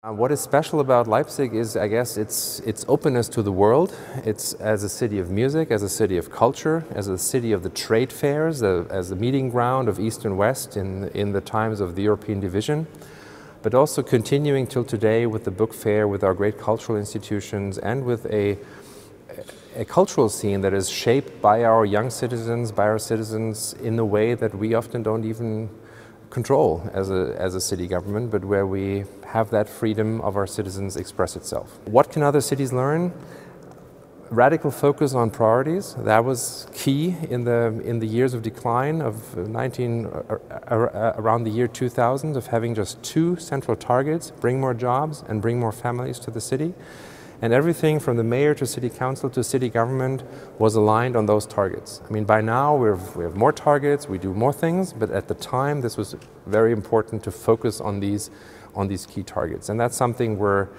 What is special about Leipzig is, I guess, its openness to the world. It's as a city of music, as a city of culture, as a city of the trade fairs, as a meeting ground of East and West in the times of the European division, but also continuing till today with the book fair, with our great cultural institutions, and with a cultural scene that is shaped by our young citizens, by our citizens in a way that we often don't even control as a city government, but where we have that freedom of our citizens express itself. What can other cities learn? Radical focus on priorities. That was key in the years of decline of around the year 2000, of having just two central targets: bring more jobs and bring more families to the city. And everything from the mayor to city council to city government was aligned on those targets. I mean, by now we have more targets, we do more things, but at the time this was very important to focus on these key targets. And that's something where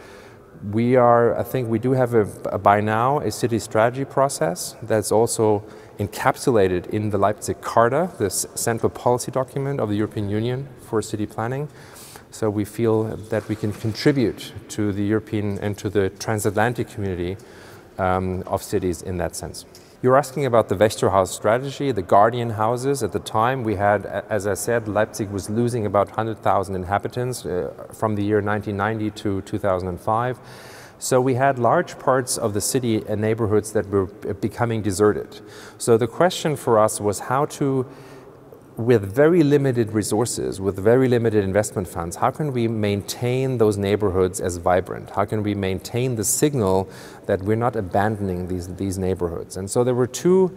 I think we do have by now a city strategy process that's also encapsulated in the Leipzig Charta, this central policy document of the European Union for city planning. So we feel that we can contribute to the European and to the transatlantic community of cities in that sense. You're asking about the Wächterhaus strategy, the guardian houses. At the time we had, as I said, Leipzig was losing about 100,000 inhabitants from the year 1990 to 2005. So we had large parts of the city and neighborhoods that were becoming deserted. So the question for us was how to, with very limited resources, with very limited investment funds, how can we maintain those neighborhoods as vibrant? How can we maintain the signal that we're not abandoning these neighborhoods? And so there were two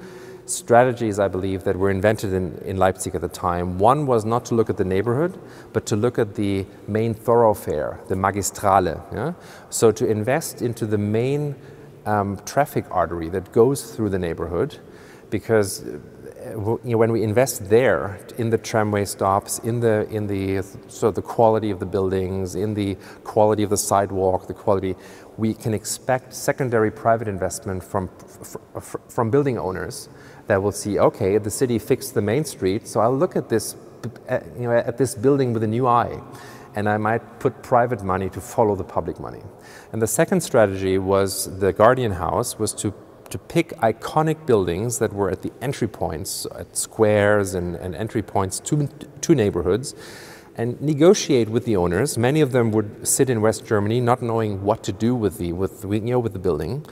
strategies, I believe, that were invented in Leipzig at the time. One was not to look at the neighborhood, but to look at the main thoroughfare, the Magistrale. Yeah? So to invest into the main traffic artery that goes through the neighborhood, because when we invest there, in the tramway stops, in the quality of the buildings, in the quality of the sidewalk, we can expect secondary private investment from building owners that will see, okay, the city fixed the main street, so I'll look at this, at this building with a new eye, and I might put private money to follow the public money. And the second strategy was the Guardian House, was to pick iconic buildings that were at the entry points, at squares and entry points to neighborhoods, and negotiate with the owners. Many of them would sit in West Germany not knowing what to do with the building,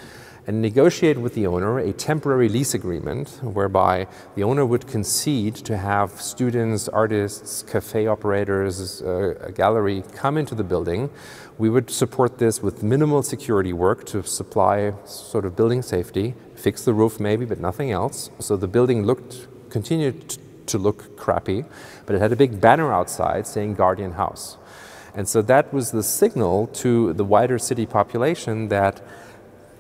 and negotiate with the owner a temporary lease agreement whereby the owner would concede to have students, artists, cafe operators, a gallery come into the building. We would support this with minimal security work to supply sort of building safety, fix the roof maybe, but nothing else. So the building continued to look crappy, but it had a big banner outside saying Guardian House. And so that was the signal to the wider city population that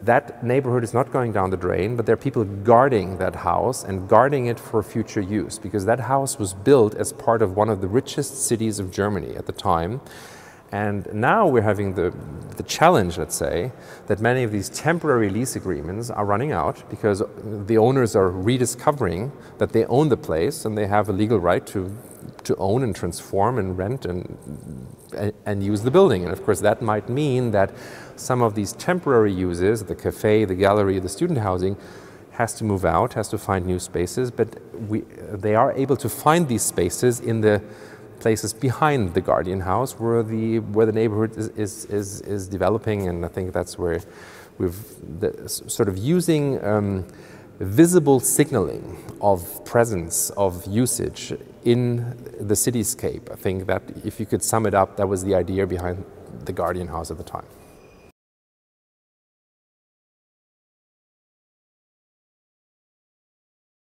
that neighborhood is not going down the drain, but there are people guarding that house and guarding it for future use, because that house was built as part of one of the richest cities of Germany at the time. And now we're having the challenge, let's say, that many of these temporary lease agreements are running out because the owners are rediscovering that they own the place and they have a legal right to own and transform and rent and use the building. And of course that might mean that some of these temporary uses, the cafe, the gallery, the student housing, has to move out, has to find new spaces, but they are able to find these spaces in the places behind the Guardian House where the neighborhood is developing. And I think that's where sort of using visible signaling of presence, of usage in the cityscape. I think that if you could sum it up, that was the idea behind the Guardian House at the time.